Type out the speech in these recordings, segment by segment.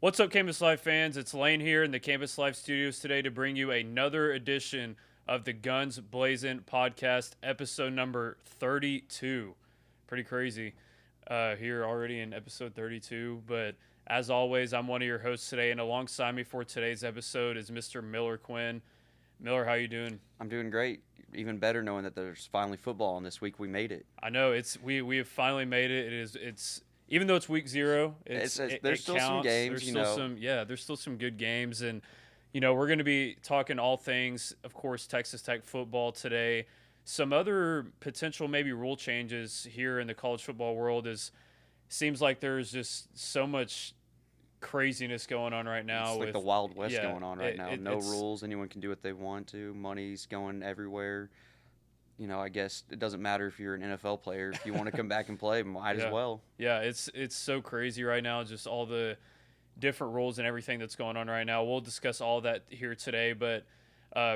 What's up, Campus Life fans? It's Lane here in the Campus Life studios today to bring you another edition of the Guns Blazin podcast, episode number 32. Pretty crazy here already in episode 32. But as always, I'm one of your hosts today, and alongside me for today's episode is Mr. Miller Quinn. Miller, how you doing? I'm doing great. Even better knowing that there's finally football, and this week we made it. I know we have finally made it. It's even though it's week 0, There's it still some counts. games, There's still there's still some good games, and we're going to be talking all things, of course, Texas Tech football today. Some other potential maybe rule changes here in the college football world seems like there's just so much craziness going on right now. It's like with the Wild West yeah, going on right now. No it's rules. Anyone can do what they want to. Money's going everywhere. I guess it doesn't matter if you're an NFL player. If you want to come back and play, might as well. Yeah, it's so crazy right now, just all the different rules and everything that's going on right now. We'll discuss all that here today, but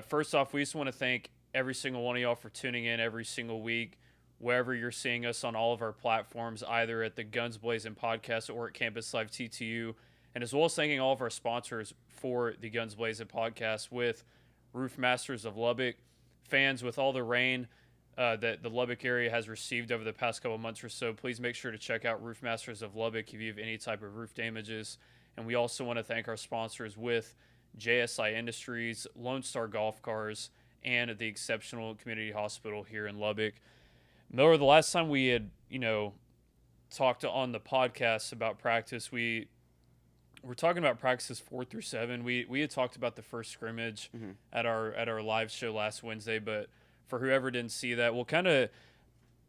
first off, we just want to thank every single one of y'all for tuning in every single week, wherever you're seeing us on all of our platforms, either at the Guns Blazin podcast or at Campus Live TTU, and as well as thanking all of our sponsors for the Guns Blazin podcast with Roof Masters of Lubbock. Fans, with all the rain that the Lubbock area has received over the past couple months or so, please make sure to check out Roof Masters of Lubbock if you have any type of roof damages. And we also want to thank our sponsors with JSI Industries, Lone Star Golf Cars, and the Exceptional Community Hospital here in Lubbock. Miller, the last time we had, talked on the podcast about practice, we're talking about practices 4 through 7. We had talked about the first scrimmage at our live show last Wednesday, but for whoever didn't see that, we'll kind of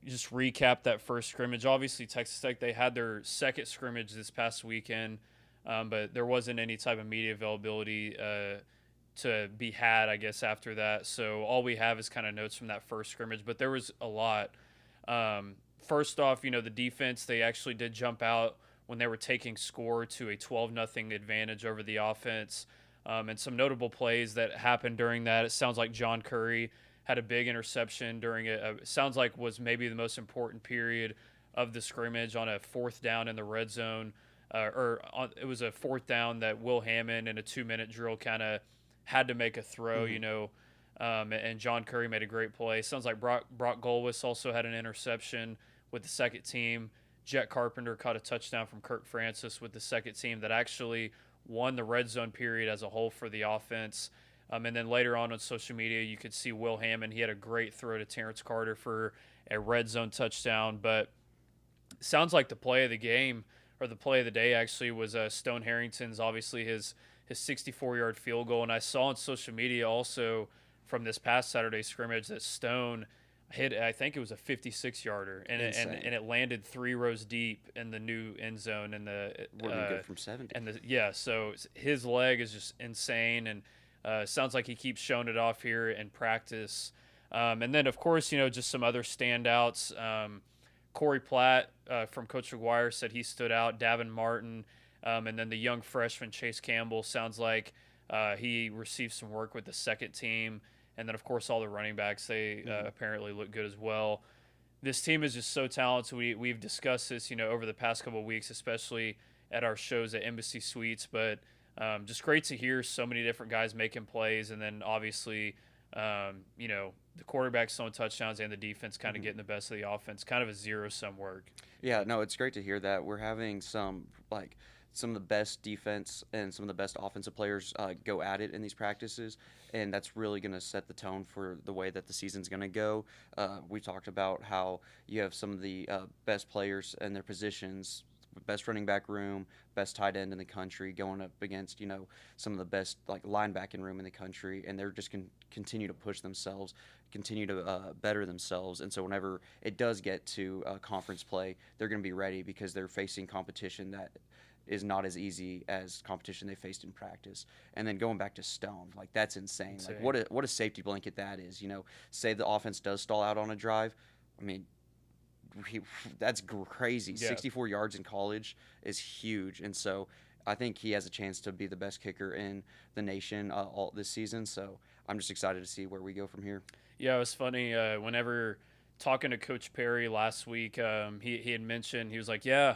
just recap that first scrimmage. Obviously, Texas Tech, they had their second scrimmage this past weekend, but there wasn't any type of media availability to be had, I guess, after that. So all we have is kind of notes from that first scrimmage, but there was a lot. First off, the defense, they actually did jump out when they were taking score to a 12-0 advantage over the offense. And some notable plays that happened during that. It sounds like John Curry had a big interception during it sounds like was maybe the most important period of the scrimmage on a 4th down in the red zone. It was a 4th down that Will Hammond in a 2-minute drill kind of had to make a throw, and John Curry made a great play. Sounds like Brock Golwis also had an interception with the second team. Jet Carpenter caught a touchdown from Kirk Francis with the second team that actually won the red zone period as a whole for the offense. And then later on social media, you could see Will Hammond. He had a great throw to Terrence Carter for a red zone touchdown. But it sounds like the play of the game, or the play of the day actually, was Stone Harrington's, obviously his 64-yard field goal. And I saw on social media also from this past Saturday scrimmage that Stone hit, I think it was a 56-yarder, and it landed 3 rows deep in the new end zone, and We're gonna go from 70. So his leg is just insane, and sounds like he keeps showing it off here in practice. And then of course, just some other standouts. Corey Platt from Coach McGuire said he stood out. Davin Martin, and then the young freshman Chase Campbell sounds like he received some work with the second team. And then, of course, all the running backs, they apparently look good as well. This team is just so talented. We've discussed this, over the past couple of weeks, especially at our shows at Embassy Suites. But just great to hear so many different guys making plays. And then, obviously, the quarterback throwing touchdowns and the defense kind of getting the best of the offense. Kind of a zero-sum work. Yeah, no, it's great to hear that. We're having some of the best defense and some of the best offensive players go at it in these practices, and that's really going to set the tone for the way that the season's going to go. We talked about how you have some of the best players in their positions, best running back room, best tight end in the country, going up against some of the best linebacking room in the country, and they're just continue to push themselves, continue to better themselves. And so whenever it does get to conference play, they're going to be ready because they're facing competition that is not as easy as competition they faced in practice. And then going back to Stone, that's insane. What a safety blanket that is. Say the offense does stall out on a drive. I mean, that's crazy. Yeah. 64 yards in college is huge. And so I think he has a chance to be the best kicker in the nation all this season. So I'm just excited to see where we go from here. Yeah, it was funny. Whenever talking to Coach Perry last week, he had mentioned, he was like, yeah,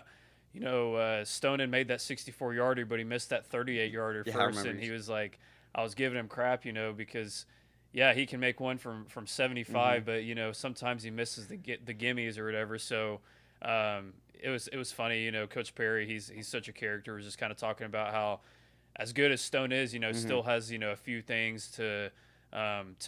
Stone had made that 64-yarder, but he missed that 38-yarder Yeah, I first, remember. and he was like, I was giving him crap, because yeah, he can make one from Mm-hmm. 75, but sometimes he misses the gimmies or whatever. So it was funny, Coach Perry, he's such a character. Was just kind of talking about how as good as Stone is, Mm-hmm. still has a few things to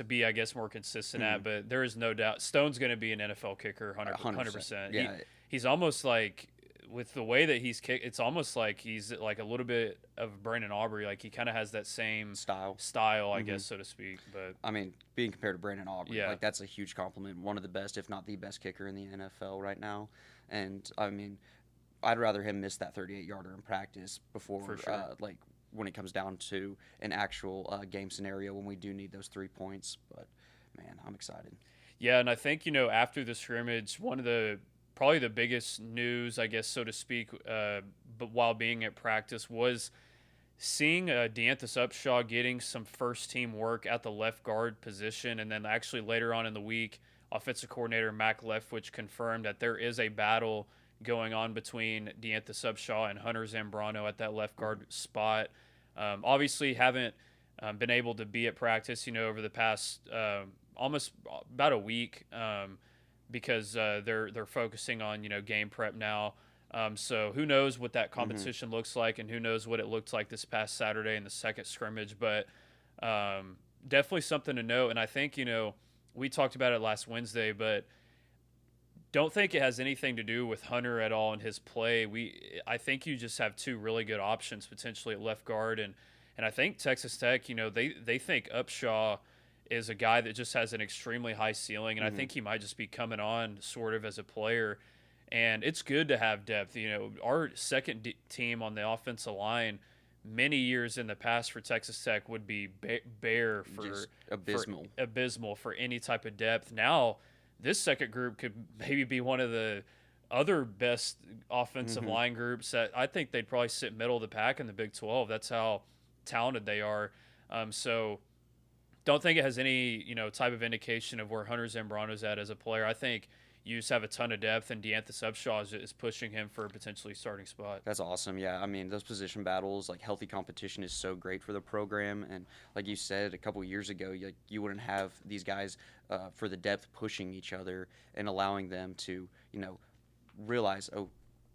be, I guess, more consistent Mm-hmm. at. But there is no doubt Stone's going to be an NFL kicker, 100%. 100%. Yeah. He's almost like, with the way that he's kicked, it's almost like he's like a little bit of Brandon Aubrey. Like he kind of has that same Style. style, I Mm-hmm. guess, so to speak. But I mean, being compared to Brandon Aubrey, yeah, like that's a huge compliment. One of the best, if not the best kicker in the NFL right now. And I mean, I'd rather him miss that 38-yarder in practice for before, sure. like, when it comes down to an actual game scenario when we do need those 3 points. But man, I'm excited. Yeah, and I think after the scrimmage, one of the probably the biggest news, I guess, so to speak, but while being at practice was seeing Deanthus Upshaw getting some first team work at the left guard position, and then actually later on in the week, offensive coordinator Mac Leftwich confirmed that there is a battle going on between Deanthus Upshaw and Hunter Zambrano at that left Mhm. guard spot. Obviously, haven't been able to be at practice, over the past almost about a week, because they're focusing on game prep now. So who knows what that Mhm. competition looks like, and who knows what it looked like this past Saturday in the second scrimmage. But definitely something to note. And I think we talked about it last Wednesday, but don't think it has anything to do with Hunter at all in his play. I think you just have two really good options potentially at left guard, and I think Texas Tech, they think Upshaw is a guy that just has an extremely high ceiling, and I Mhm. think he might just be coming on sort of as a player. And it's good to have depth. Our second team on the offensive line many years in the past for Texas Tech would be bare Just for abysmal. abysmal for any type of depth. Now this second group could maybe be one of the other best offensive Mhm. line groups that I think they'd probably sit middle of the pack in the Big 12. That's how talented they are. So don't think it has any type of indication of where Hunter Zambrano's at as a player. I think you just have a ton of depth, and Deanthus Upshaw is pushing him for a potentially starting spot. That's awesome. Yeah, I mean, those position battles, like healthy competition, is so great for the program. And like you said a couple years ago, you wouldn't have these guys for the depth pushing each other and allowing them to, realize, oh,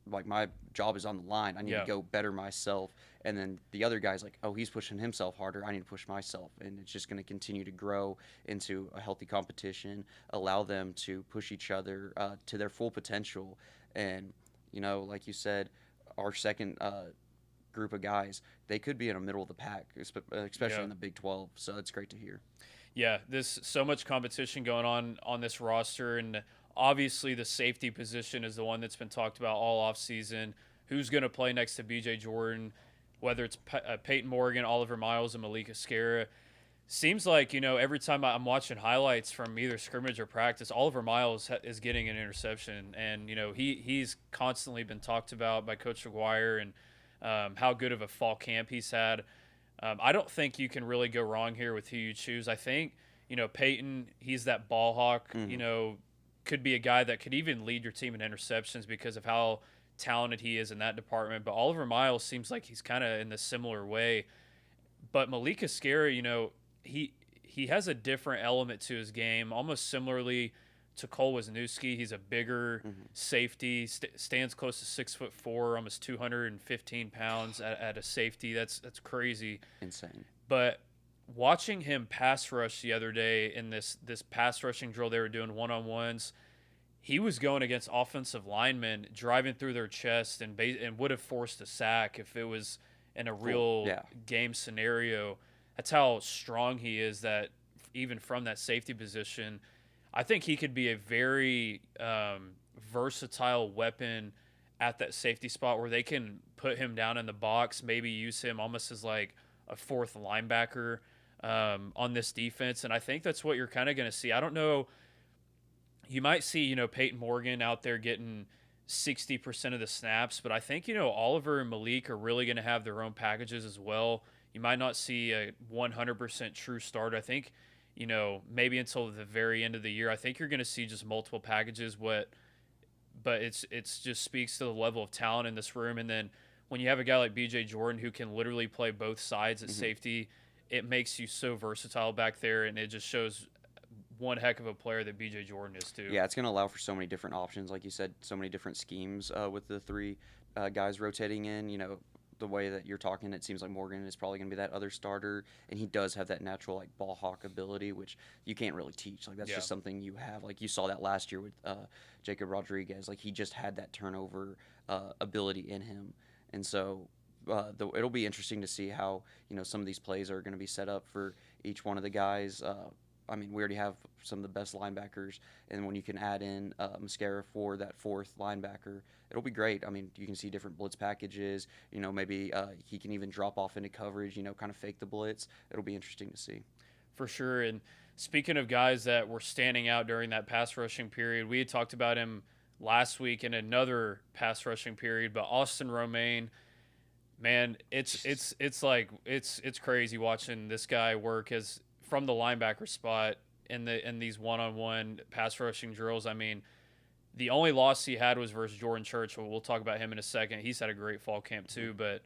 like my job is on the line. I need to Yeah, go better myself. And then the other guy's like, oh, he's pushing himself harder. I need to push myself. And it's just going to continue to grow into a healthy competition, allow them to push each other to their full potential. And, like you said, our second group of guys, they could be in the middle of the pack, especially yeah. in the Big 12. So it's great to hear. Yeah, there's so much competition going on this roster, and obviously the safety position is the one that's been talked about all off season. Who's going to play next to B.J. Jordan? Whether it's Peyton Morgan, Oliver Miles, and Malik Escara. Seems like every time I'm watching highlights from either scrimmage or practice, Oliver Miles is getting an interception, and he's constantly been talked about by Coach McGuire, and how good of a fall camp he's had. I don't think you can really go wrong here with who you choose. I think, Peyton, he's that ball hawk, Hmm. could be a guy that could even lead your team in interceptions because of how talented he is in that department. But Oliver Miles seems like he's kind of in the similar way. But Malik Escara, he has a different element to his game, almost similarly to Cole Wisniewski. He's a bigger Hmm. safety, stands close to 6'4", almost 215 pounds at a safety. That's crazy. Insane. But watching him pass rush the other day in this pass rushing drill they were doing one-on-ones, he was going against offensive linemen, driving through their chest, and would have forced a sack if it was in a Full. real Yeah. game scenario. That's how strong he is. That even from that safety position, I think he could be a very versatile weapon at that safety spot where they can put him down in the box, maybe use him almost as like a fourth linebacker on this defense. And I think that's what you're kind of going to see. I don't know. You might see, Peyton Morgan out there getting 60% of the snaps, but I think, Oliver and Malik are really going to have their own packages as well. You might not see a 100% true start. I think, maybe until the very end of the year, I think you're going to see just multiple packages. but it's just speaks to the level of talent in this room. And then when you have a guy like B.J. Jordan who can literally play both sides at Hmm. safety, it makes you so versatile back there, and it just shows one heck of a player that B.J. Jordan is too. Yeah, it's going to allow for so many different options, like you said, so many different schemes with the three guys rotating in. The way that you're talking, it seems like Morgan is probably going to be that other starter, and he does have that natural like ball hawk ability, which you can't really teach. Like that's Yeah, just something you have. Like you saw that last year with Jacob Rodriguez. Like he just had that turnover ability in him, and so. It'll be interesting to see how some of these plays are going to be set up for each one of the guys. I mean, we already have some of the best linebackers, and when you can add in Mascara for that fourth linebacker, it'll be great. I mean, you can see different blitz packages. Maybe he can even drop off into coverage. Kind of fake the blitz. It'll be interesting to see. for sure. And speaking of guys that were standing out during that pass rushing period, we had talked about him last week in another pass rushing period, but Austin Romaine, man, it's crazy watching this guy work as from the linebacker spot in these one-on-one pass rushing drills. I mean, the only loss he had was versus Jordan Churchill. We'll talk about him in a second. He's had a great fall camp too, but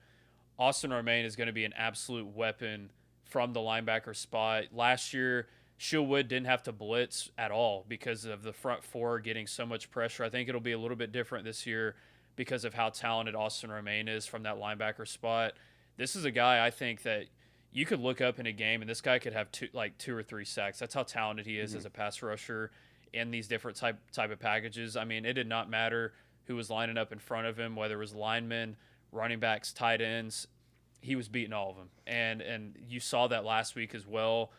Austin Romaine is going to be an absolute weapon from the linebacker spot. Last year, Shilwood didn't have to blitz at all because of the front four getting so much pressure. I think it'll be a little bit different this year because of how talented Austin Romaine is from that linebacker spot. This is a guy I think that you could look up in a game and this guy could have two or three sacks. That's how talented he is as a pass rusher in these different type of packages. I mean, it did not matter who was lining up in front of him, whether it was linemen, running backs, tight ends. He was beating all of them, and you saw that last week as well.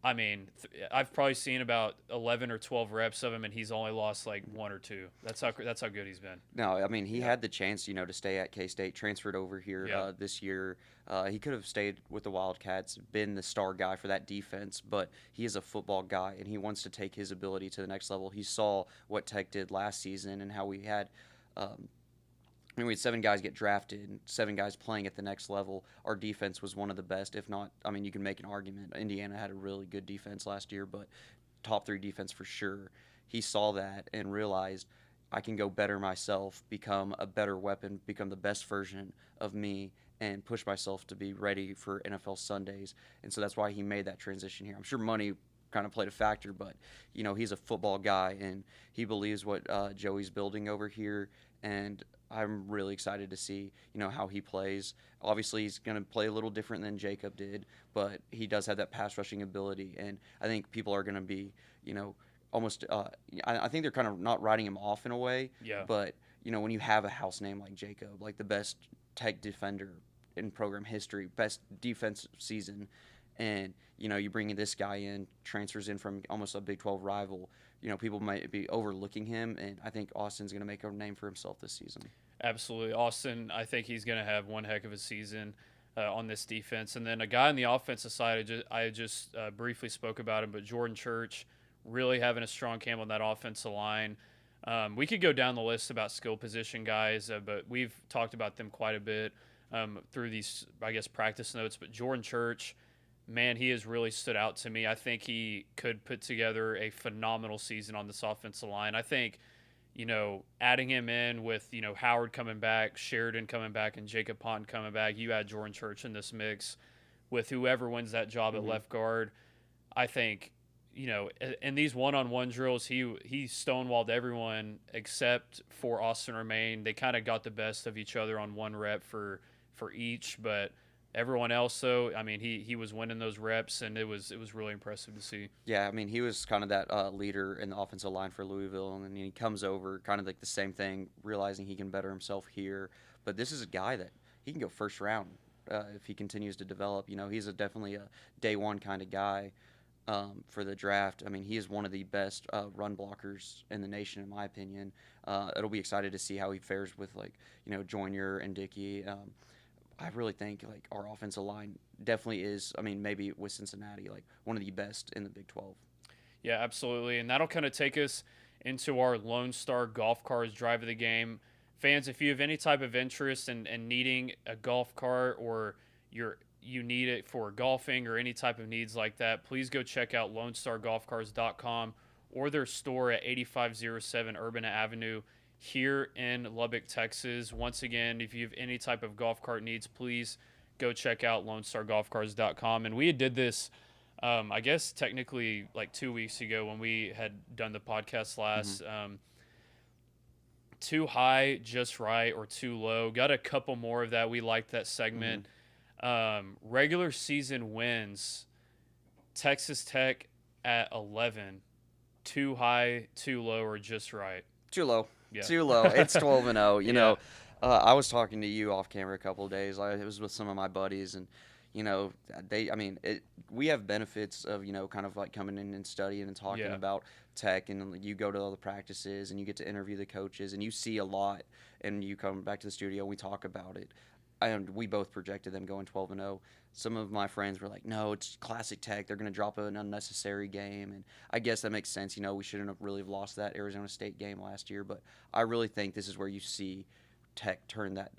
I mean, I've probably seen about 11 or 12 reps of him, and he's only lost like one or two. That's how good he's been. No, I mean he had the chance, to stay at K-State, transferred over here this year. He could have stayed with the Wildcats, been the star guy for that defense, but he is a football guy, and he wants to take his ability to the next level. He saw what Tech did last season and how we had. We had 7 guys get drafted, 7 guys playing at the next level. Our defense was one of the best, if not, I mean, you can make an argument. Indiana had a really good defense last year, but top 3 defense for sure. He saw that and realized I can go better myself, become a better weapon, become the best version of me, and push myself to be ready for NFL Sundays. And so that's why he made that transition here. I'm sure money kind of played a factor, but he's a football guy and he believes what Joey's building over here, and I'm really excited to see how he plays. Obviously he's going to play a little different than Jacob did, but he does have that pass rushing ability, and I think people are going to be almost I think they're kind of not writing him off in a way. Yeah. But when you have a house name like Jacob, like the best Tech defender in program history, best defensive season, and you bring this guy in, transfers in from almost a Big 12 rival, people might be overlooking him, and I think Austin's going to make a name for himself this season. Absolutely. Austin, I think he's going to have one heck of a season on this defense. And then a guy on the offensive side, I just briefly spoke about him, but Jordan Church really having a strong camp on that offensive line. We could go down the list about skill position guys, but we've talked about them quite a bit through these, I guess, practice notes. But Jordan Church, man, he has really stood out to me. I think he could put together a phenomenal season on this offensive line. I think, adding him in with, Howard coming back, Sheridan coming back, and Jacob Ponton coming back, you add Jordan Church in this mix with whoever wins that job at left guard. I think, in these one-on-one drills, he stonewalled everyone except for Austin Romaine. They kind of got the best of each other on one rep for each, but everyone else, though, I mean, he was winning those reps, and it was really impressive to see. Yeah, I mean, he was kind of that leader in the offensive line for Louisville, and then he comes over, kind of like the same thing, realizing he can better himself here. But this is a guy that he can go first round if he continues to develop. He's definitely a day one kind of guy for the draft. I mean, he is one of the best run blockers in the nation, in my opinion. It'll be excited to see how he fares with, Joyner and Dickey. I really think our offensive line definitely is, I mean, maybe with Cincinnati, one of the best in the Big 12. Yeah, absolutely. And that'll kind of take us into our Lone Star Golf Cars drive of the game. Fans, if you have any type of interest in needing a golf cart, or you need it for golfing or any type of needs like that, please go check out LoneStarGolfCars.com or their store at 8507 Urbana Avenue here in Lubbock, Texas. Once again, if you have any type of golf cart needs, please go check out LoneStarGolfCars.com. And we did this, I guess, technically like 2 weeks ago when we had done the podcast last. Too high, just right, or too low. Got a couple more of that. We liked that segment. Regular season wins, Texas Tech at 11. Too high, too low, or just right? Too low. Yeah. Too low. It's 12-0. You know, I was talking to you off camera a couple of days. It was with some of my buddies, and you know, we have benefits of, you know, kind of like coming in and studying and talking about Tech, and you go to all the practices and you get to interview the coaches and you see a lot, and you come back to the studio and we talk about it. And we both projected them going 12-0. Some of my friends were like, no, it's classic Tech. They're going to drop an unnecessary game. And I guess that makes sense. You know, we shouldn't have really lost that Arizona State game last year. But I really think this is where you see Tech turn that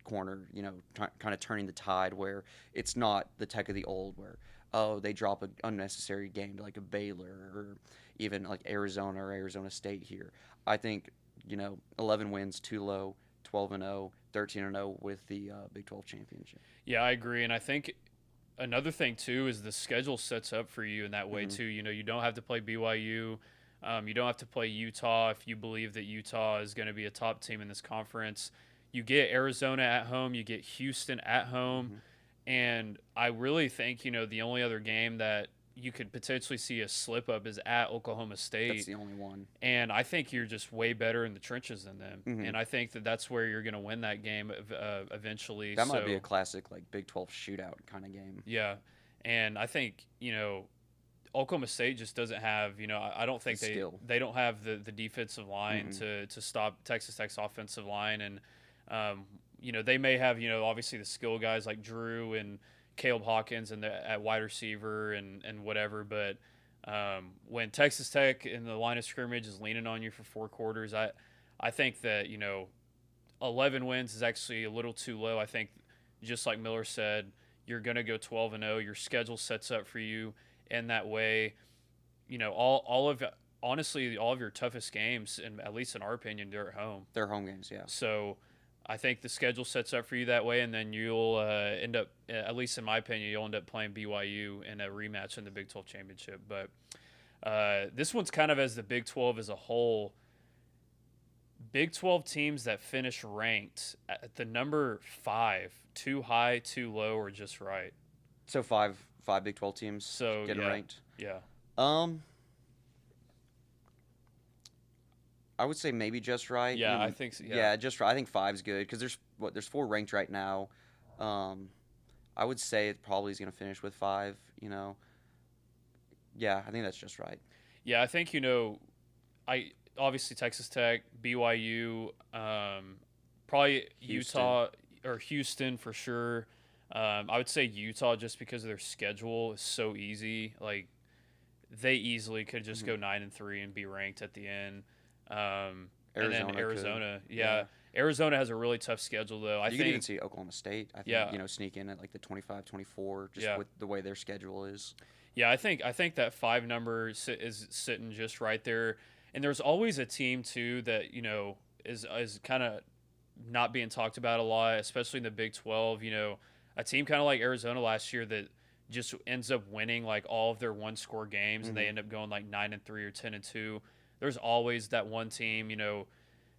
corner, you know, kind of turning the tide, where it's not the Tech of the old where, oh, they drop an unnecessary game to like a Baylor or even like Arizona or Arizona State here. I think, you know, 11 wins, too low, 12-0, 13-0 with the Big 12 championship. Yeah, I agree. And I think another thing, too, is the schedule sets up for you in that way, too. You know, you don't have to play BYU. You don't have to play Utah if you believe that Utah is going to be a top team in this conference. You get Arizona at home. You get Houston at home. And I really think, you know, the only other game that you could potentially see a slip up is at Oklahoma State. That's the only one. And I think you're just way better in the trenches than them. And I think that that's where you're going to win that game eventually. That might be a classic like Big 12 shootout kind of game. Yeah. And I think, you know, Oklahoma State just doesn't have, you know, I don't think they don't have the defensive line to stop Texas Tech's offensive line. And, you know, they may have, you know, obviously the skill guys like Drew and Caleb Hawkins and at wide receiver and whatever. But when Texas Tech in the line of scrimmage is leaning on you for 4 quarters, I think that, you know, 11 wins is actually a little too low. I think, just like Miller said, you're going to go 12-0. Your schedule sets up for you in that way. You know, honestly, all of your toughest games, and at least in our opinion, they're at home. They're home games, yeah. So I think the schedule sets up for you that way, and then you'll end up, at least in my opinion, you'll end up playing BYU in a rematch in the Big 12 championship. But this one's kind of as the Big 12 as a whole. Big 12 teams that finish ranked at the number 5, too high, too low, or just right. So five Big 12 teams getting ranked. Yeah. I would say maybe just right. Yeah, I think so. Yeah, just right. I think 5's good because there's 4 ranked right now. I would say it probably is going to finish with 5. You know. Yeah, I think that's just right. Yeah, I think, you know, obviously Texas Tech, BYU, probably Houston. Utah or Houston for sure. I would say Utah just because of their schedule is so easy. Like, they easily could just go 9-3 and be ranked at the end. And then Arizona, Arizona has a really tough schedule though. You could even see Oklahoma State. I think, you know, sneak in at like the 25-24 just with the way their schedule is. Yeah, I think that 5 number is sitting just right there. And there's always a team too that, you know, is kind of not being talked about a lot, especially in the Big 12. You know, a team kind of like Arizona last year that just ends up winning like all of their 1-score games, and they end up going like 9-3 or 10-2. There's always that one team, you know,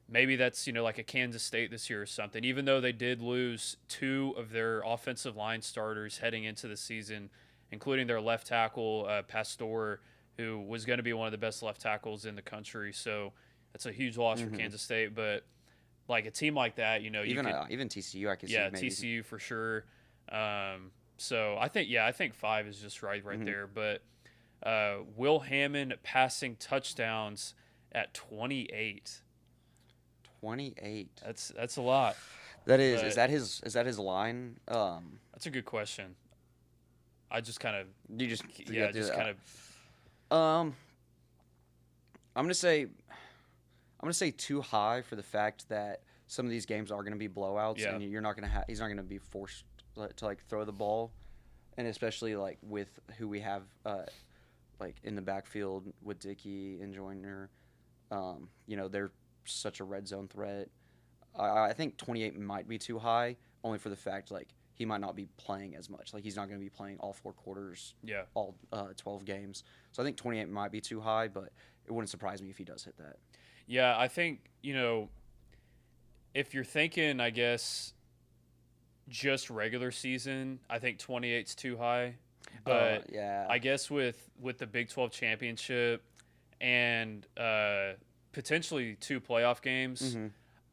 maybe that's, you know, like a Kansas State this year or something, even though they did lose 2 of their offensive line starters heading into the season, including their left tackle, Pastor, who was going to be one of the best left tackles in the country. So that's a huge loss for Kansas State. But like a team like that, you know, even TCU, I could see. Yeah, maybe. TCU for sure. So I think 5 is just right there. But Will Hammond passing touchdowns at 28. 28. That's a lot. That is. Is that his line? That's a good question. I just kind of. You just. Yeah, just kind of. I'm gonna say too high for the fact that some of these games are gonna be blowouts, and you're not gonna he's not gonna be forced to like throw the ball, and especially like with who we have like in the backfield with Dickey and Joyner, you know, such a red zone threat. I think 28 might be too high, only for the fact like he might not be playing as much. Like he's not going to be playing all 4 quarters, Yeah. all 12 games. So I think 28 might be too high, but it wouldn't surprise me if he does hit that. Yeah, I think, if you're thinking, I guess, just regular season, I think 28's too high. But yeah, I guess with the Big 12 championship and potentially 2 playoff games,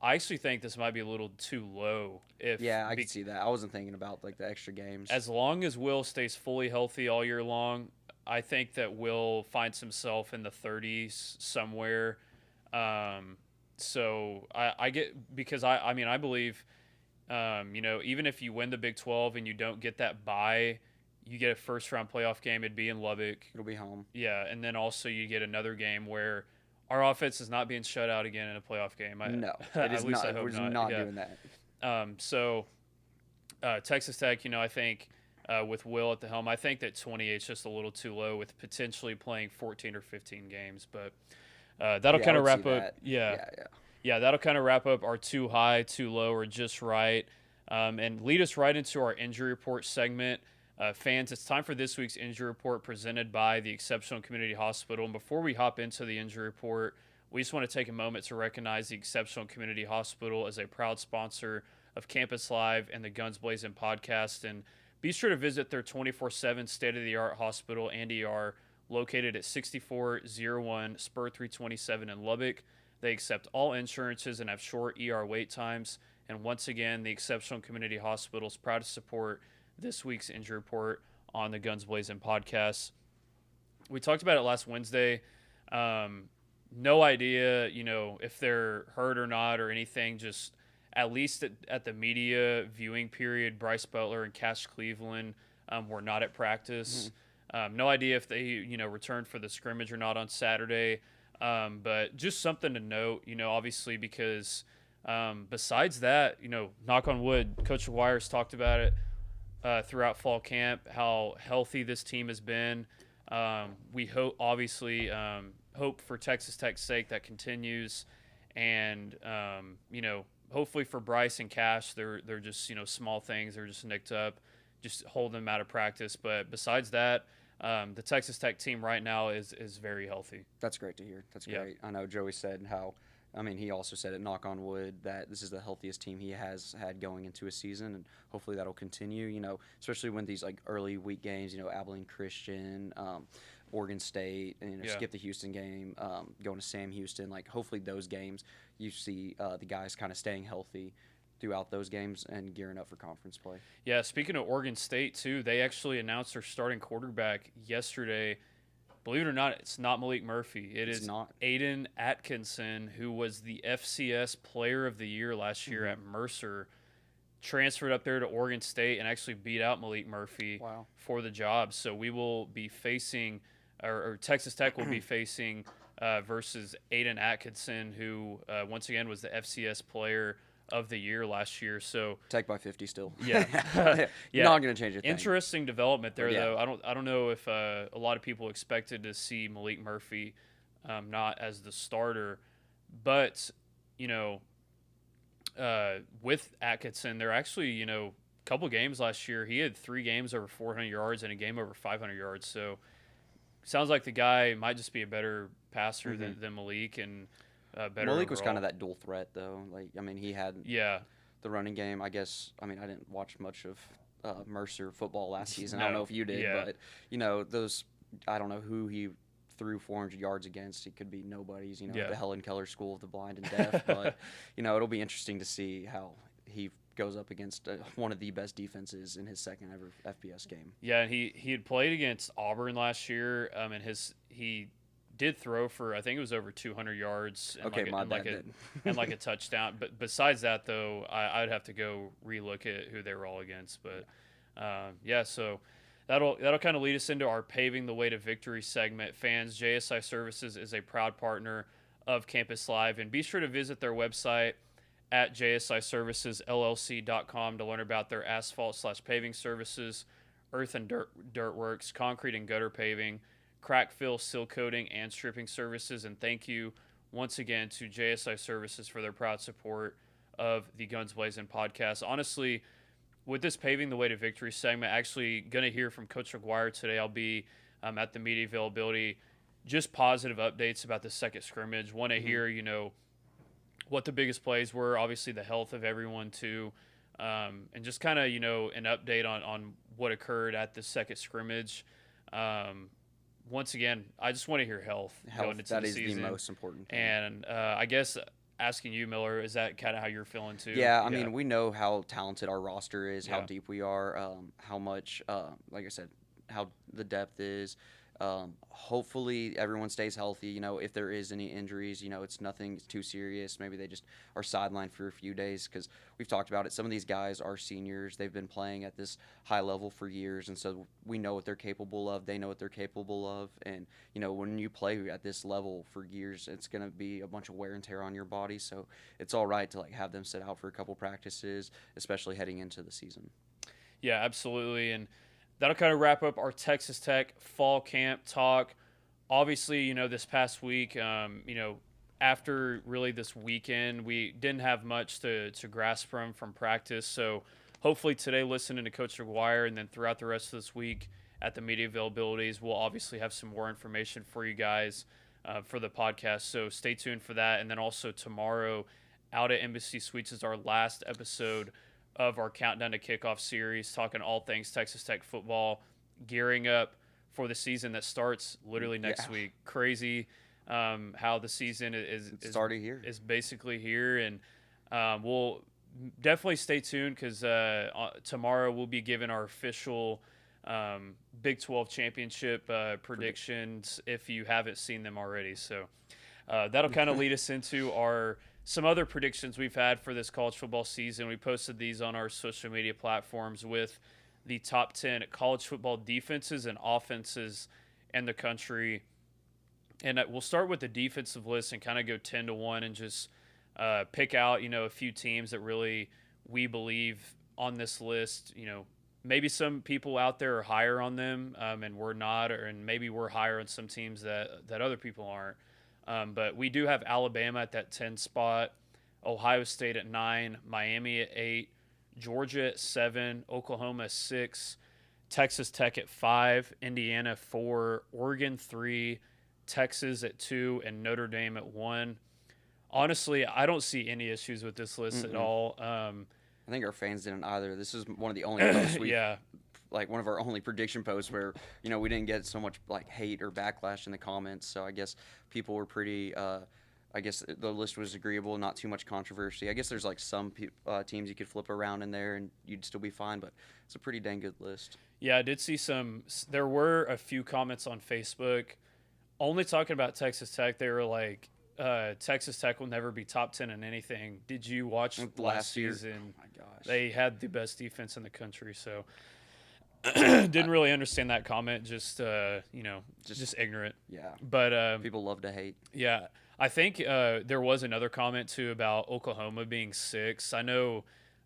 I actually think this might be a little too low. I can see that. I wasn't thinking about like the extra games. As long as Will stays fully healthy all year long, I think that Will finds himself in the 30s somewhere. So I get, because I mean, I believe, even if you win the Big 12 and you don't get that bye, you get a first round playoff game. It'd be in Lubbock. It'll be home. Yeah, and then also you get another game where our offense is not being shut out again in a playoff game. No, it is not. We're not Yeah. doing that. So Texas Tech, I think with Will at the helm, I think that 28 is just a little too low with potentially playing 14 or 15 games. But that'll kind of wrap up. Yeah, that'll kind of wrap up our too high, too low, or just right, and lead us right into our injury report segment. Fans, it's time for this week's injury report presented by the Exceptional Community Hospital. And before we hop into the injury report, we just want to take a moment to recognize the Exceptional Community Hospital as a proud sponsor of Campus Live and the Guns Blazin podcast. And be sure to visit their 24/7 state-of-the-art hospital and ER located at 6401 Spur 327 in Lubbock. They accept all insurances and have short ER wait times. And once again, the Exceptional Community Hospital is proud to support this week's injury report on the Guns Blazin podcast. We talked about it last Wednesday. No idea, if they're hurt or not or anything. Just at least at the media viewing period, Bryce Butler and Cash Cleveland were not at practice. No idea if they, returned for the scrimmage or not on Saturday. But just something to note, obviously, because besides that, knock on wood, Coach Wires talked about it throughout fall camp, how healthy this team has been. We hope, obviously, hope for Texas Tech's sake that continues. And, hopefully for Bryce and Cash, they're just, small things. They're just nicked up, just holding them out of practice. But besides that, the Texas Tech team right now is very healthy. That's great to hear. That's great. I know Joey said he also said it, knock on wood, that this is the healthiest team he has had going into a season, and hopefully that'll continue, especially when these like early week games, Abilene Christian, Oregon State, and skip the Houston game, going to Sam Houston, like hopefully those games you see the guys kind of staying healthy throughout those games and gearing up for conference play. Yeah, speaking of Oregon State too, they actually announced their starting quarterback yesterday. Believe it or not, it's not Malik Murphy. It's not Aiden Atkinson, who was the FCS Player of the Year last year at Mercer, transferred up there to Oregon State and actually beat out Malik Murphy for the job. So we will be facing, or Texas Tech will be facing versus Aiden Atkinson, who once again was the FCS Player of the Year last year. So Tech by 50 still. Yeah. Not going to change a thing. Interesting development there, though. I don't know if a lot of people expected to see Malik Murphy not as the starter, but with Atkinson, they're actually a couple games last year. He had 3 games over 400 yards and a game over 500 yards. So sounds like the guy might just be a better passer than Malik, and better Malik overall. was kind of that dual threat, though. Like, I mean, he had the running game. I guess, I mean, I didn't watch much of Mercer football last season. I don't know if you did, but, those, I don't know who he threw 400 yards against. He could be nobody's, the Helen Keller School of the Blind and Deaf. But, it'll be interesting to see how he goes up against one of the best defenses in his second ever FBS game. Yeah, and he had played against Auburn last year, and he did throw for, I think it was over 200 yards and like a touchdown. But besides that, though, I'd have to go relook at who they were all against. But so that'll kind of lead us into our Paving the Way to Victory segment. Fans, JSI Services is a proud partner of Campus Live, and be sure to visit their website at jsiservicesllc.com to learn about their asphalt/paving services, earth and dirt works, concrete and gutter paving, crack fill, seal coating, and stripping services. And thank you once again to JSI Services for their proud support of the Guns Blazin podcast. Honestly, with this paving the way to victory segment, actually going to hear from Coach McGuire today. I'll be at the media availability. Just positive updates about the second scrimmage. Want to hear, what the biggest plays were. Obviously, the health of everyone too, and just kind of an update on what occurred at the second scrimmage. Once again, I just want to hear health going into that the is season. the most important thing. And I guess asking you, Miller, is that kind of how you're feeling too? Yeah, I mean, we know how talented our roster is, how Yeah. deep we are, how much, like I said, how the depth is. Hopefully everyone stays healthy. If there is any injuries, it's nothing too serious. Maybe they just are sidelined for a few days because we've talked about it. Some of these guys are seniors. They've been playing at this high level for years, and so we know what they're capable of. They know what they're capable of. And, when you play at this level for years, it's going to be a bunch of wear and tear on your body. So it's all right to have them sit out for a couple practices, especially heading into the season. Yeah, absolutely. And that'll kind of wrap up our Texas Tech fall camp talk. Obviously, this past week, after really this weekend, we didn't have much to grasp from practice. So hopefully today, listening to Coach McGuire, and then throughout the rest of this week at the media availabilities, we'll obviously have some more information for you guys for the podcast. So stay tuned for that. And then also tomorrow, out at Embassy Suites is our last episode of our Countdown to Kickoff series, talking all things Texas Tech football, gearing up for the season that starts literally next week. Crazy how the season is already here. Is basically here, and we'll definitely stay tuned because tomorrow we'll be giving our official Big 12 championship predictions if you haven't seen them already. So that'll kind of lead us into some other predictions we've had for this college football season. We posted these on our social media platforms with the top 10 college football defenses and offenses in the country. And we'll start with the defensive list and kind of go 10 to 1 and just pick out, a few teams that really we believe on this list. Maybe some people out there are higher on them and we're not, and maybe we're higher on some teams that other people aren't. But we do have Alabama at that 10 spot, Ohio State at 9, Miami at 8, Georgia at 7, Oklahoma at 6, Texas Tech at 5, Indiana 4, Oregon 3, Texas at 2, and Notre Dame at 1. Honestly, I don't see any issues with this list at all. I think our fans didn't either. This is one of the only posts we one of our only prediction posts where we didn't get so much hate or backlash in the comments. So I guess people were pretty. I guess the list was agreeable, not too much controversy. I guess there's some teams you could flip around in there and you'd still be fine, but it's a pretty dang good list. Yeah, I did see some. There were a few comments on Facebook, only talking about Texas Tech. They were like, Texas Tech will never be top 10 in anything. Did you watch last season? Oh my gosh, they had the best defense in the country, so. Didn't really understand that comment. Just ignorant. Yeah. But people love to hate. Yeah, I think there was another comment too about Oklahoma being 6. I know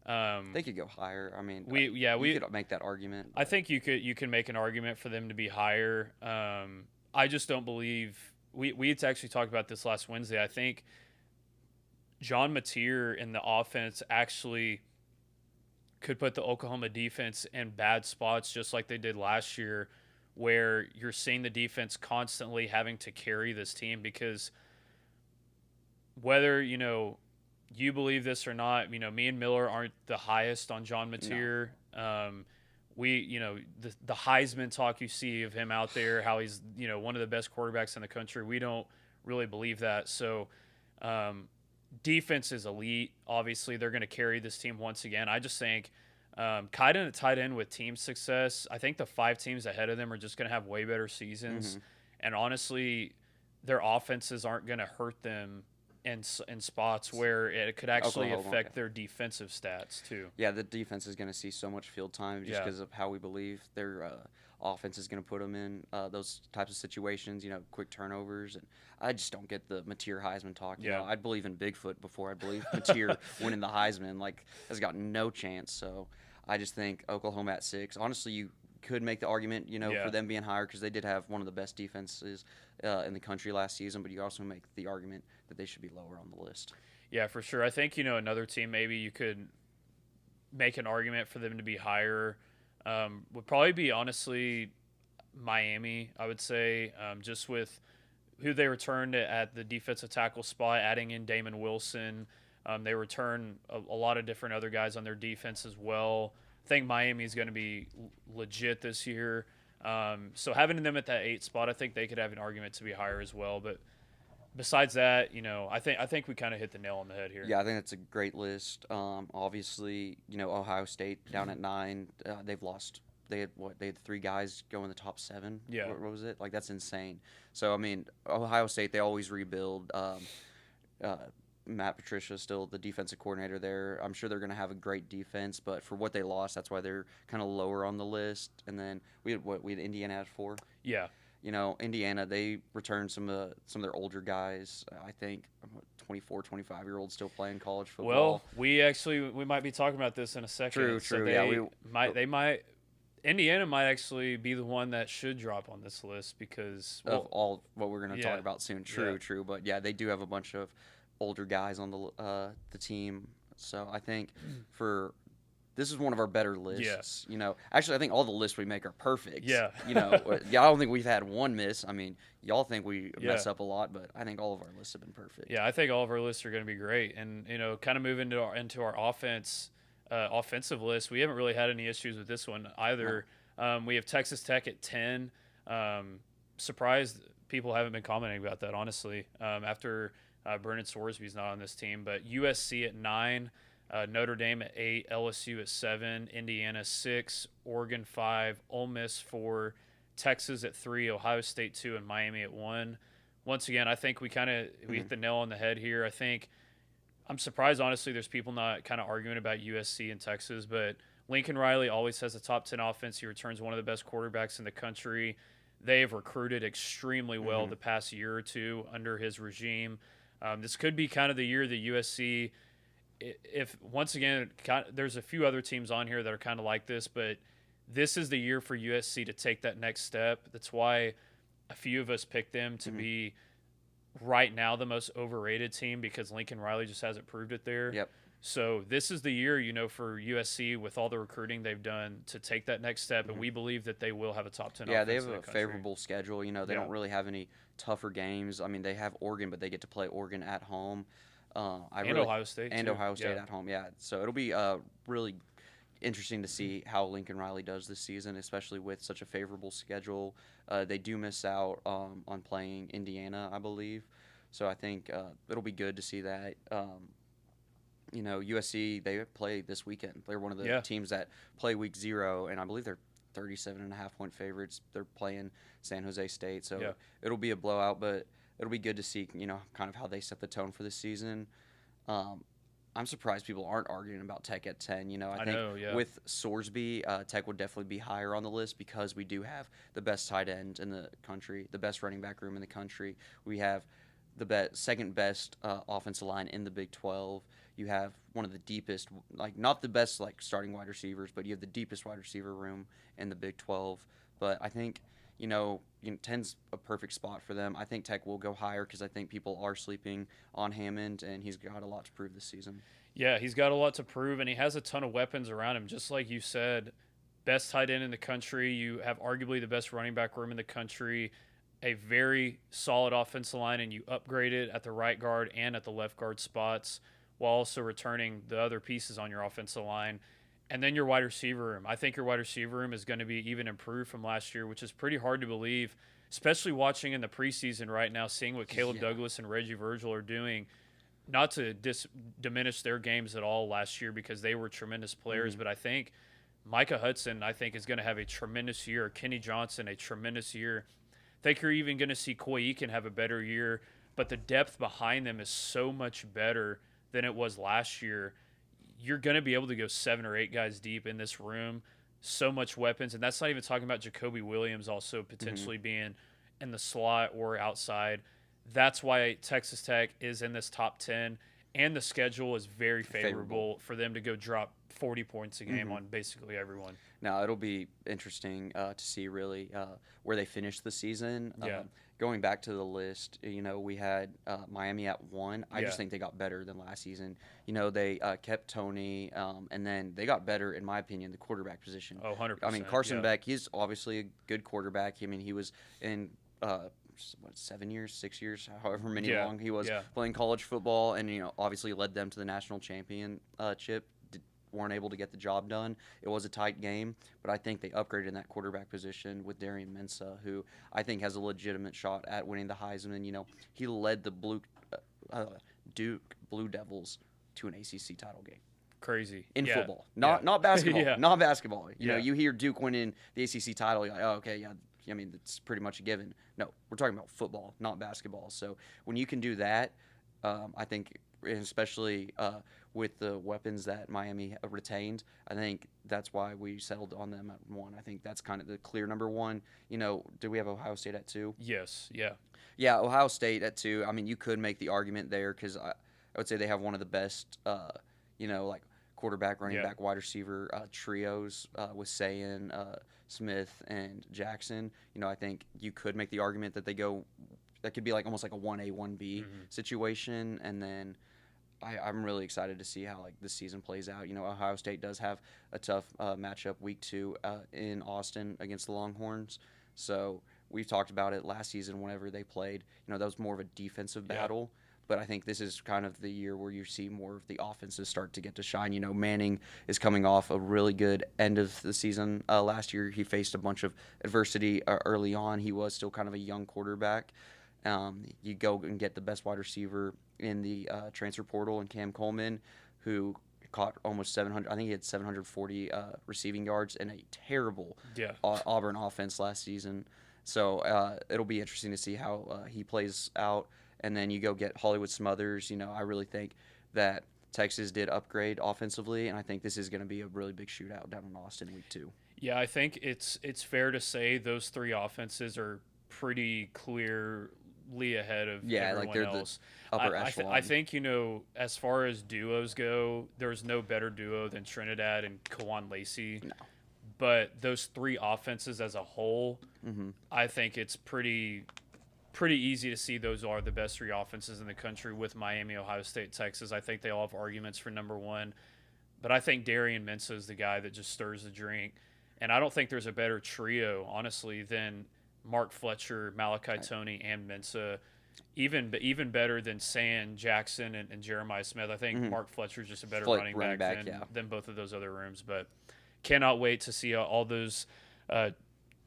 they could go higher. I mean, we could make that argument. I think you can make an argument for them to be higher. I just don't believe we had actually talked about this last Wednesday. I think John Mateer in the offense actually could put the Oklahoma defense in bad spots just like they did last year, where you're seeing the defense constantly having to carry this team because whether, you believe this or not, me and Miller aren't the highest on John Mateer. No. The Heisman talk you see of him out there, how he's, one of the best quarterbacks in the country, we don't really believe that. So, defense is elite. Obviously, they're going to carry this team once again. I just think tied in with team success, I think the 5 teams ahead of them are just going to have way better seasons. Mm-hmm. And honestly, their offenses aren't going to hurt them in spots where it could actually affect their defensive stats too. Yeah, the defense is going to see so much field time just because of how we believe their offense is going to put them in those types of situations, quick turnovers. And I just don't get the Mateer Heisman talk. I'd believe in Bigfoot before I believe Mateer winning the Heisman. Has got no chance. So I just think Oklahoma at 6. Honestly, you could make the argument, Yeah. for them being higher because they did have one of the best defenses in the country last season. But you also make the argument that they should be lower on the list. Yeah, for sure. I think, another team maybe you could make an argument for them to be higher would probably be, honestly, Miami, I would say, just with who they returned at the defensive tackle spot, adding in Damon Wilson. They return a lot of different other guys on their defense as well. I think Miami is going to be legit this year. So having them at that 8 spot, I think they could have an argument to be higher as well. But besides that, I think we kind of hit the nail on the head here. Yeah, I think that's a great list. Obviously, Ohio State down at 9. They've lost. They had 3 guys go in the top 7. Yeah. What was it? Like, that's insane. So, I mean, Ohio State, they always rebuild. Matt Patricia is still the defensive coordinator there. I'm sure they're going to have a great defense, but for what they lost, that's why they're kind of lower on the list. And then we had Indiana at 4. Yeah. Indiana, they returned some of their older guys. I think 24, 25-year-olds still playing college football. Well, we might be talking about this in a second. True. So Indiana might actually be the one that should drop on this list because of all what we're going to talk about soon. True. But yeah, they do have a bunch of older guys on the team. So I think this is one of our better lists. Yes. Actually, I think all the lists we make are perfect. Yeah. I don't think we've had one miss. I mean, y'all think we mess up a lot, but I think all of our lists have been perfect. Yeah, I think all of our lists are going to be great. And, kind of moving into our offensive list, we haven't really had any issues with this one either. We have Texas Tech at 10. Surprised people haven't been commenting about that, honestly, after Brennan Sorsby's not on this team. But USC at 9. Notre Dame at 8, LSU at 7, Indiana 6, Oregon 5, Ole Miss 4, Texas at 3, Ohio State 2, and Miami at 1. Once again, I think we hit the nail on the head here. I think I'm surprised, honestly, there's people not kind of arguing about USC and Texas, but Lincoln Riley always has a top 10 offense. He returns one of the best quarterbacks in the country. They have recruited extremely well the past year or two under his regime. This could be kind of the year that USC – if once again, there's a few other teams on here that are kind of like this, but this is the year for USC to take that next step. That's why a few of us picked them to be right now the most overrated team because Lincoln Riley just hasn't proved it there. Yep. So this is the year, for USC with all the recruiting they've done to take that next step, and we believe that they will have a top 10 Yeah, offense they have in the a country. favorable schedule. They don't really have any tougher games. I mean, they have Oregon, but they get to play Oregon at home. Ohio State. Ohio State at home, yeah. So it'll be really interesting to see how Lincoln Riley does this season, especially with such a favorable schedule. They do miss out on playing Indiana, I believe. So I think it'll be good to see that. USC, they play this weekend. They're one of the teams that play week 0, and I believe they're 37.5-point favorites. They're playing San Jose State, so it'll be a blowout, but it'll be good to see, kind of how they set the tone for this season. I'm surprised people aren't arguing about Tech at 10. I think with Sorsby, Tech would definitely be higher on the list because we do have the best tight end in the country, the best running back room in the country. We have the second best offensive line in the Big 12. You have one of the deepest, not the best starting wide receivers, but you have the deepest wide receiver room in the Big 12. But I think 10's a perfect spot for them. I think Tech will go higher because I think people are sleeping on Hammond, and he's got a lot to prove this season. Yeah, he's got a lot to prove, and he has a ton of weapons around him. Just like you said, best tight end in the country. You have arguably the best running back room in the country, a very solid offensive line, and you upgrade it at the right guard and at the left guard spots while also returning the other pieces on your offensive line. And then your wide receiver room. I think your wide receiver room is going to be even improved from last year, which is pretty hard to believe, especially watching in the preseason right now, seeing what Caleb Douglas and Reggie Virgil are doing. Not to diminish their games at all last year because they were tremendous players, but I think Micah Hudson, is going to have a tremendous year. Kenny Johnson, a tremendous year. I think you're even going to see Coy Eakin have a better year, but the depth behind them is so much better than it was last year. You're going to be able to go 7 or 8 guys deep in this room. So much weapons. And that's not even talking about Jacoby Williams also potentially being in the slot or outside. That's why Texas Tech is in this top 10. and the schedule is very favorable, Favorable. for them to go drop 40 points a game Mhm. on basically everyone. Now it'll be interesting to see really where they finish the season. Yeah. Going back to the list, we had Miami at 1. I Yeah. just think they got better than last season. They kept Tony, and then they got better, in my opinion, the quarterback position. Oh, 100%. I mean, Carson yeah. Beck, he's obviously a good quarterback. I mean, he was in 7 years, 6 years, however many Yeah, long he was yeah. playing college football, and obviously led them to the national championship. Weren't able to get the job done. It was a tight game, but I think they upgraded in that quarterback position with Darian Mensah, who I think has a legitimate shot at winning the Heisman. He led the Duke Blue Devils to an ACC title game Crazy. in Yeah. football, not basketball. Yeah. Not basketball. Yeah. You hear Duke winning the ACC title, you're like, oh, okay, yeah. I mean, it's pretty much a given. No, we're talking about football, not basketball. So when you can do that, I think, and especially with the weapons that Miami retained, I think that's why we settled on them at 1. I think that's kind of the clear number 1. Do we have Ohio State at 2? Yes. Yeah. Yeah, Ohio State at 2. I mean, you could make the argument there because I would say they have one of the best, like quarterback, running Yeah. back, wide receiver trios with Sayin, Smith, and Jackson. I think you could make the argument that that could be like almost like a 1A, 1B situation. And then I'm really excited to see how this season plays out. Ohio State does have a tough matchup week 2 in Austin against the Longhorns. So we've talked about it last season whenever they played. That was more of a defensive battle. But I think this is kind of the year where you see more of the offenses start to get to shine. Manning is coming off a really good end of the season. Last year, he faced a bunch of adversity early on. He was still kind of a young quarterback. You go and get the best wide receiver in the transfer portal in Cam Coleman, who caught almost 700. I think he had 740 receiving yards in a terrible Auburn offense last season. So it'll be interesting to see how he plays out. And then you go get Hollywood Smothers. I really think that Texas did upgrade offensively, and I think this is going to be a really big shootout down in Austin week 2. Yeah, I think it's fair to say those 3 offenses are pretty clearly ahead of everyone they're else. the upper echelon. I think, as far as duos go, there's no better duo than Trinidad and Kawan Lacey. No. But those 3 offenses as a whole, I think it's pretty easy to see those are the best 3 offenses in the country with Miami, Ohio State, Texas. I think they all have arguments for number 1. But I think Darian Mensah is the guy that just stirs the drink. And I don't think there's a better trio, honestly, than Mark Fletcher, Malachi Toney, and Mensah. Even better than Sayin, Jackson, and Jeremiah Smith. I think Mark Fletcher's just a better running back than both of those other rooms. But cannot wait to see all those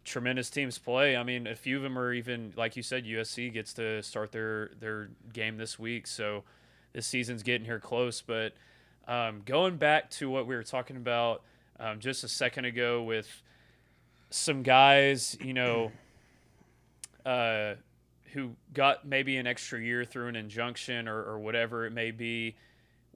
tremendous teams play. I mean, a few of them are even, like you said, USC gets to start their game this week. So this season's getting here close. But going back to what we were talking about just a second ago with some guys, who got maybe an extra year through an injunction or whatever it may be,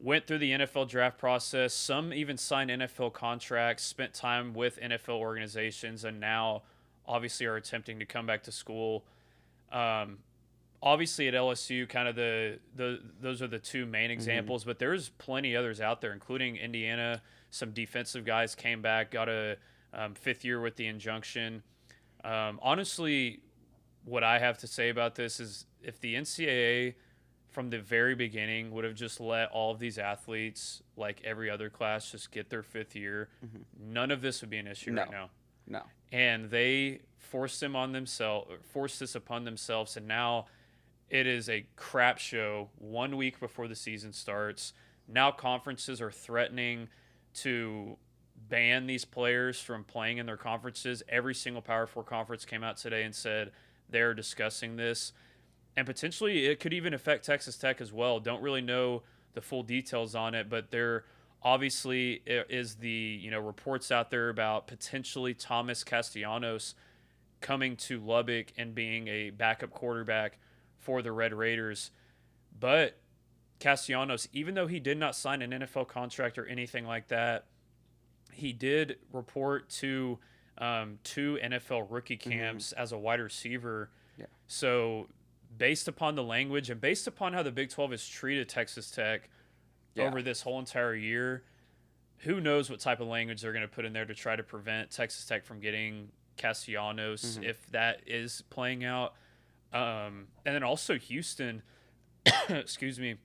went through the NFL draft process. Some even signed NFL contracts, spent time with NFL organizations, and now obviously are attempting to come back to school. Obviously at LSU, kind of those are the 2 main examples, but there's plenty others out there, including Indiana. Some defensive guys came back, got a 5th year with the injunction. Honestly, what I have to say about this is if the NCAA from the very beginning would have just let all of these athletes, like every other class, just get their 5th year, none of this would be an issue right now. No. And they forced this upon themselves, and now it is a crap show 1 week before the season starts. Now conferences are threatening to ban these players from playing in their conferences. Every single Power 4 conference came out today and said they're discussing this. And potentially it could even affect Texas Tech as well. Don't really know the full details on it, but there obviously is the reports out there about potentially Thomas Castellanos coming to Lubbock and being a backup quarterback for the Red Raiders. But Castellanos, even though he did not sign an NFL contract or anything like that, he did report to 2 NFL rookie camps as a wide receiver. Yeah. So based upon the language and based upon how the Big 12 has treated Texas Tech Yeah. over this whole entire year. Who knows what type of language they're going to put in there to try to prevent Texas Tech from getting Castellanos Hmm. if that is playing out. And then also Houston, excuse me,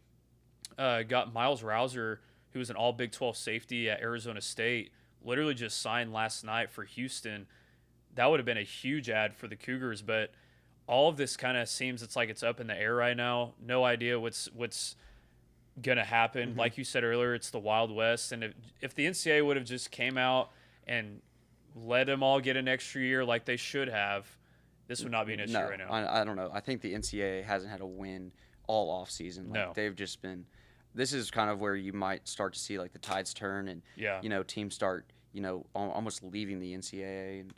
got Miles Rouser, who was an all Big 12 safety at Arizona State, literally just signed last night for Houston. That would have been a huge ad for the Cougars, but all of this kind of seems it's like it's up in the air right now. No idea what's gonna happen. Hmm. Like you said earlier, it's the Wild West, and if the NCAA would have just came out and let them all get an extra year like they should have, this would not be an issue No, right now. I don't know. I think the NCAA hasn't had a win all off season. Like No. they've just been. This is kind of where you might start to see like the tides turn and Yeah. teams start almost leaving the NCAA and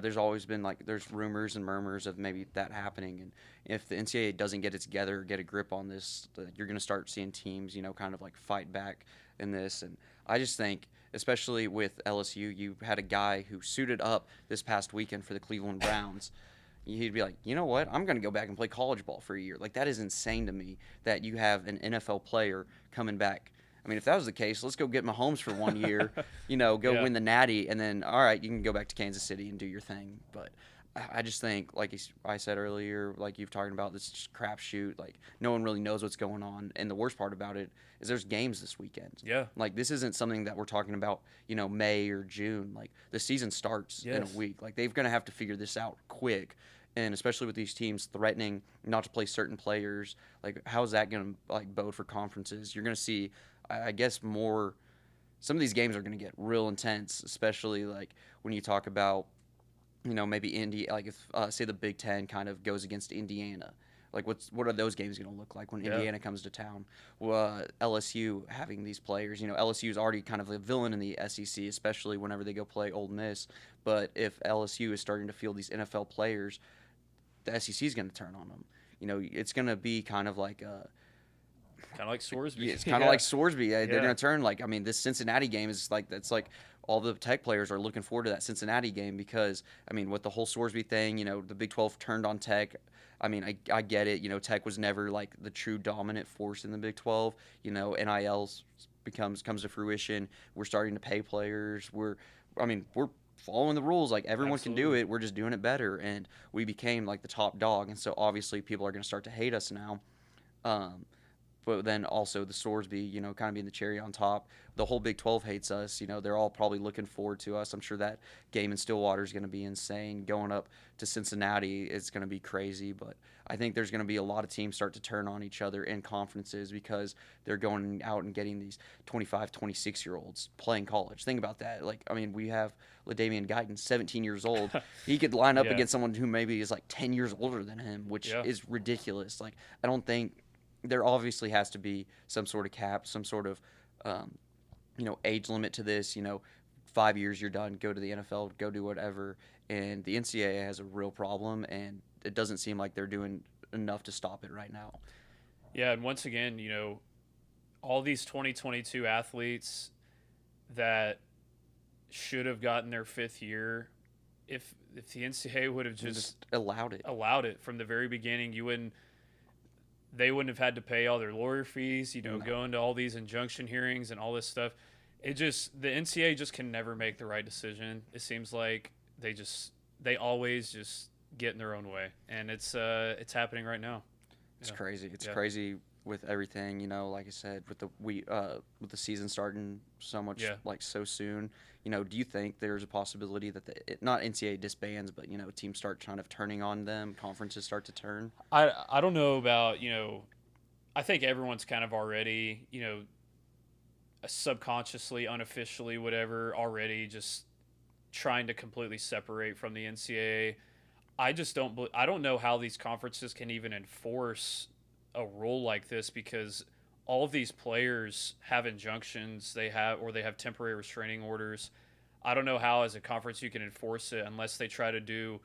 there's always been like there's rumors and murmurs of maybe that happening and if the NCAA doesn't get it together, get a grip on this, you're going to start seeing teams kind of like fight back in this and I just think especially with LSU, you had a guy who suited up this past weekend for the Cleveland Browns. He'd be like, you know what? I'm going to go back and play college ball for a year. Like, that is insane to me that you have an NFL player coming back. I mean, if that was the case, let's go get Mahomes for 1 year, go Yeah. win the Natty, and then, all right, you can go back to Kansas City and do your thing. But I just think, like I said earlier, like you've talking about, this just crapshoot. Like, no one really knows what's going on. And the worst part about it is there's games this weekend. Yeah. Like, this isn't something that we're talking about, May or June. Like, the season starts in a Yes. week. Like, they're going to have to figure this out quick. And especially with these teams threatening not to play certain players, like how's that going to like bode for conferences? You're going to see, I guess, more. Some of these games are going to get real intense, especially like when you talk about, maybe like if say the Big Ten kind of goes against Indiana. Like what are those games going to look like when Yeah. Indiana comes to town? Well, LSU having these players, LSU is already kind of a villain in the SEC, especially whenever they go play Ole Miss. But if LSU is starting to field these NFL players, the SEC is going to turn on them. It's going to be kind of like Kind of like Sorsby. yeah, it's kind of Yeah. like Sorsby. They're Yeah. going to turn like I mean, this Cincinnati game is like that's like all the Tech players are looking forward to that Cincinnati game because I mean, with the whole Sorsby thing, the Big 12 turned on Tech. I mean, I get it. Tech was never like the true dominant force in the Big 12. NILs comes to fruition. We're starting to pay players. We're following the rules. Like everyone can do Absolutely. it. We're just doing it better, and we became like the top dog. And so obviously people are going to start to hate us now. Um, but then also the Sorsby, kind of being the cherry on top. The whole Big 12 hates us. They're all probably looking forward to us. I'm sure that game in Stillwater is going to be insane. Going up to Cincinnati is going to be crazy. But I think there's going to be a lot of teams start to turn on each other in conferences because they're going out and getting these 25, 26-year-olds playing college. Think about that. Like, I mean, we have LaDavian Guyton, 17 years old. He could line up Yeah. against someone who maybe is like 10 years older than him, which Yeah. is ridiculous. Like, I don't think there obviously has to be some sort of cap, some sort of age limit to this. 5 years you're done, go to the NFL, go do whatever. And the NCAA has a real problem, and it doesn't seem like they're doing enough to stop it right now. Yeah, and once again, all these 2022 athletes that should have gotten their fifth year, if the NCAA would have just allowed it. allowed it from the very beginning, they wouldn't have had to pay all their lawyer fees, No. going to all these injunction hearings and all this stuff. The NCAA just can never make the right decision. It seems like they always just get in their own way, and it's happening right now. It's Yeah. crazy. It's Yeah. crazy with everything. Like I said, with the season starting so much Yeah. like so soon. Do you think there's a possibility that not NCAA disbands, but teams start kind of turning on them, conferences start to turn? I don't know about I think everyone's kind of already subconsciously, unofficially, whatever, already just trying to completely separate from the NCAA. I don't know how these conferences can even enforce a rule like this because all of these players have injunctions they have temporary restraining orders. I don't know how as a conference you can enforce it unless they try to do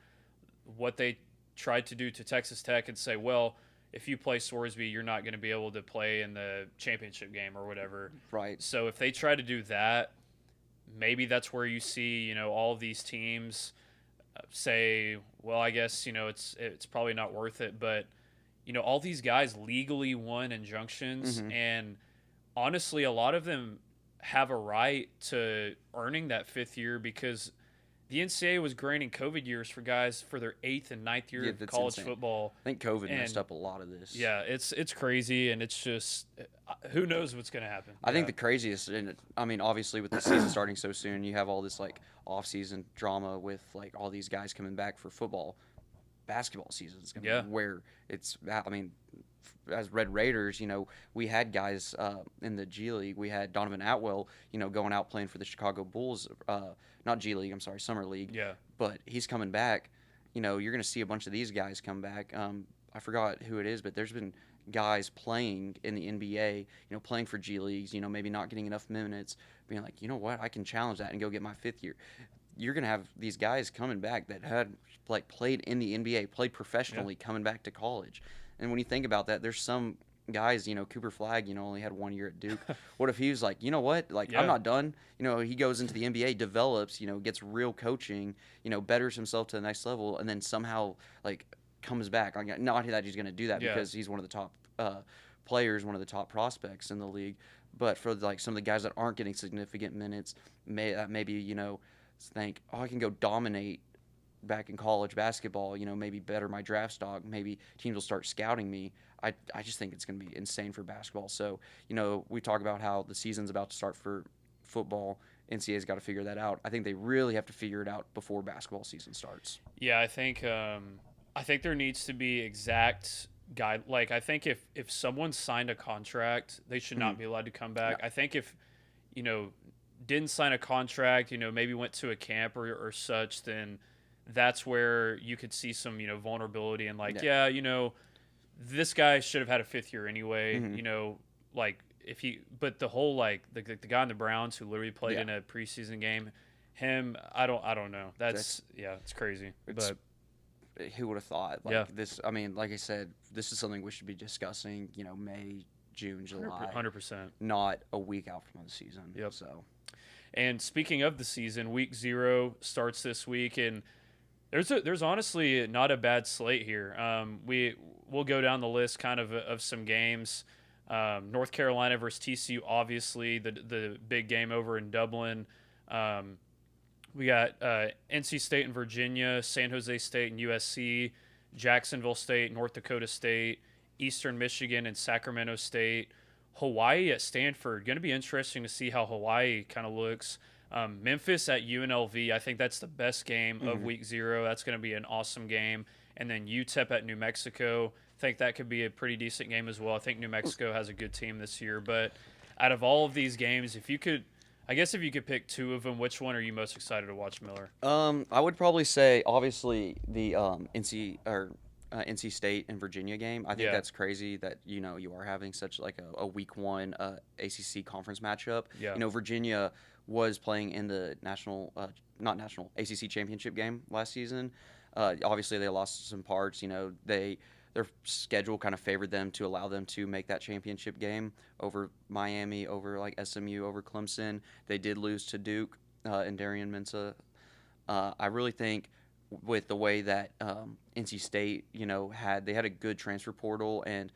what they tried to do to Texas Tech and say, well, if you play Sorsby, you're not going to be able to play in the championship game or whatever. Right. So if they try to do that, maybe that's where you see, all of these teams say, well, I guess, it's probably not worth it. But, all these guys legally won injunctions, Mhm. and honestly, a lot of them have a right to earning that 5th year because the NCAA was granting COVID years for guys for their 8th and ninth year Yeah, of that's college insane. football. I think COVID messed And up a lot of this. yeah, it's crazy, and it's just who knows what's gonna happen. I think Yeah, the craziest, and I mean, obviously with the season starting so soon, you have all this like off-season drama with like all these guys coming back for football. Basketball season is going to yeah, be where it's. I mean, as Red Raiders, we had guys in the G League. We had Donovan Atwell, going out playing for the Chicago Bulls. Not G League, I'm sorry, Summer League. yeah, But he's coming back. You're going to see a bunch of these guys come back. I forgot who it is, but there's been guys playing in the NBA, playing for G Leagues, maybe not getting enough minutes, being like, you know what, I can challenge that and go get my 5th year. You're going to have these guys coming back that had like played in the NBA, played professionally, coming back to college. And when you think about that, there's some guys, Cooper Flagg, only had 1 year at Duke. What if he was like, you know what, like yeah. I'm not done. He goes into the NBA, develops, gets real coaching, betters himself to the next level, and then somehow like comes back. Like, not that he's going to do that Yeah. because he's one of the top players, one of the top prospects in the league. But for like some of the guys that aren't getting significant minutes, maybe think, oh, I can go dominate back in college basketball, maybe better my draft stock, maybe teams will start scouting me. I just think it's going to be insane for basketball. So, we talk about how the season's about to start for football. NCAA's got to figure that out. I think they really have to figure it out before basketball season starts. Yeah, I think there needs to be exact guide. Like, I think if someone signed a contract, they should not be allowed to come back. No. I think if didn't sign a contract, maybe went to a camp or such, then that's where you could see some vulnerability and like this guy should have had a 5th year anyway. Like if he, but the whole like the guy in the Browns who literally played in a preseason game, him, I don't know. That's it's crazy. But who would have thought? Like this, I mean, like I said, this is something we should be discussing, May, June, July. 100%. Not a week out from the season. Yep. So. And speaking of the season, week 0 starts this week, and there's honestly not a bad slate here. We'll go down the list kind of some games. North Carolina versus TCU, obviously the big game over in Dublin. We got NC State and Virginia, San Jose State and USC, Jacksonville State, North Dakota State, Eastern Michigan and Sacramento State, Hawaii at Stanford. Going to be interesting to see how Hawaii kind of looks. Memphis at UNLV. I think that's the best game of week 0. That's going to be an awesome game. And then UTEP at New Mexico. I think that could be a pretty decent game as well. I think New Mexico has a good team this year. But out of all of these games, if you could pick 2 of them, which one are you most excited to watch, Miller? I would probably say obviously the NC State and Virginia game. I think that's crazy that you are having such like a week 1 ACC conference matchup. Yeah. Virginia was playing in the ACC championship game last season. Obviously they lost some parts. Their schedule kind of favored them to allow them to make that championship game over Miami, over like SMU, over Clemson. They did lose to Duke and Darian Mensah. I really think with the way that NC State, they had a good transfer portal, and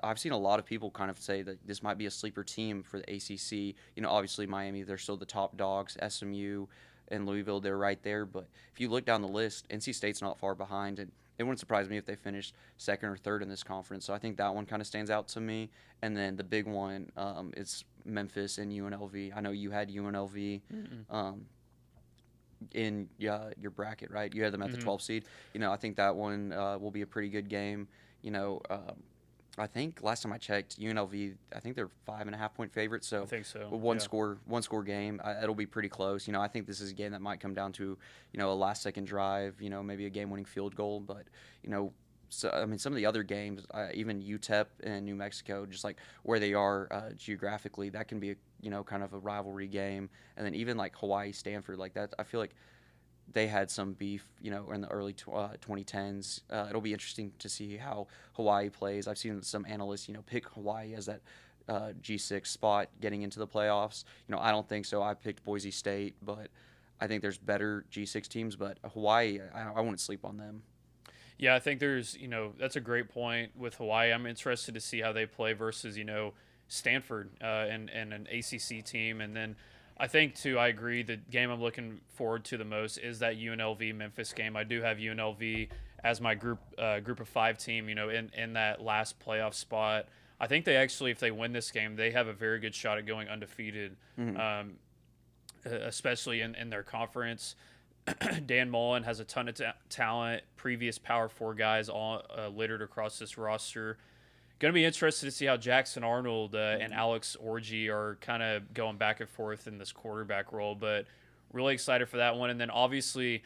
I've seen a lot of people kind of say that this might be a sleeper team for the ACC. Obviously Miami, they're still the top dogs. SMU and Louisville, they're right there. But if you look down the list, NC State's not far behind, and it wouldn't surprise me if they finished 2nd or 3rd in this conference. So I think that one kind of stands out to me. And then the big one is Memphis and UNLV. I know you had UNLV in your bracket, right? You had them at the 12 seed. I think that one will be a pretty good game. I think last time I checked, UNLV, I think they're 5.5-point favorites. So I think so. One score game. It'll be pretty close. I think this is a game that might come down to a last second drive. Maybe a game winning field goal. But so I mean, some of the other games, even UTEP and New Mexico, just like where they are geographically, that can be kind of a rivalry game. And then even like Hawaii, Stanford, like that, I feel like they had some beef, in the early 2010s. It'll be interesting to see how Hawaii plays. I've seen some analysts, pick Hawaii as that G6 spot getting into the playoffs. I don't think so. I picked Boise State, but I think there's better G6 teams. But Hawaii, I wouldn't sleep on them. Yeah, I think there's, that's a great point with Hawaii. I'm interested to see how they play versus, Stanford and an ACC team. And then I think, too, I agree, the game I'm looking forward to the most is that UNLV-Memphis game. I do have UNLV as my group of 5 team, in that last playoff spot. I think they actually, if they win this game, they have a very good shot at going undefeated, especially in their conference. Dan Mullen has a ton of talent, previous Power 4 guys all littered across this roster. Going to be interested to see how Jackson Arnold and Alex Orji are kind of going back and forth in this quarterback role, but really excited for that one. And then obviously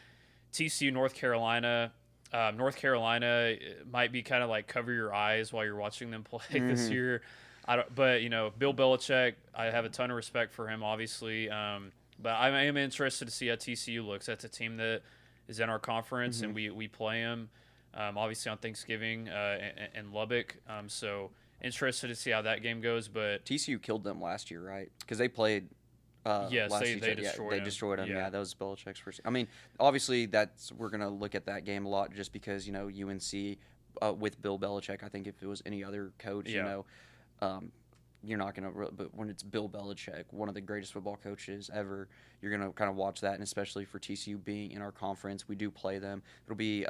TCU, North Carolina. North Carolina might be kind of like cover your eyes while you're watching them play this year. But Bill Belichick, I have a ton of respect for him, obviously. But I am interested to see how TCU looks. That's a team that is in our conference, and we play them. Obviously on Thanksgiving in Lubbock. So interested to see how that game goes. But TCU killed them last year, right? Because they played. Yes, they destroyed them. They destroyed them. Yeah, that was Belichick's first. I mean, obviously we're gonna look at that game a lot just because UNC with Bill Belichick. I think if it was any other coach, you're not gonna. But when it's Bill Belichick, one of the greatest football coaches ever, you're gonna kind of watch that, and especially for TCU being in our conference, we do play them. It'll be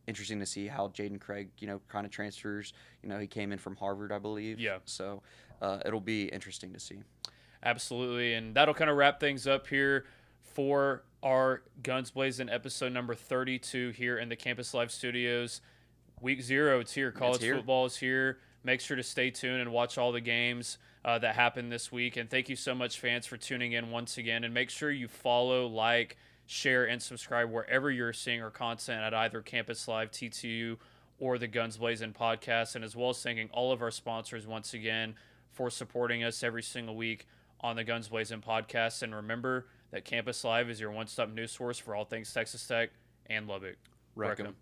interesting to see how Jaden Craig, kind of transfers. He came in from Harvard, I believe. Yeah. So it'll be interesting to see. Absolutely, and that'll kind of wrap things up here for our Guns Blazin' episode number 32 here in the Campus Live Studios. Week 0, it's here. College football is here. Make sure to stay tuned and watch all the games that happen this week. And thank you so much, fans, for tuning in once again. And make sure you follow, like, share, and subscribe wherever you're seeing our content at either Campus Live, TTU, or the Guns Blazin' podcast. And as well as thanking all of our sponsors once again for supporting us every single week on the Guns Blazin' podcast. And remember that Campus Live is your one-stop news source for all things Texas Tech and Lubbock. Wreck 'em.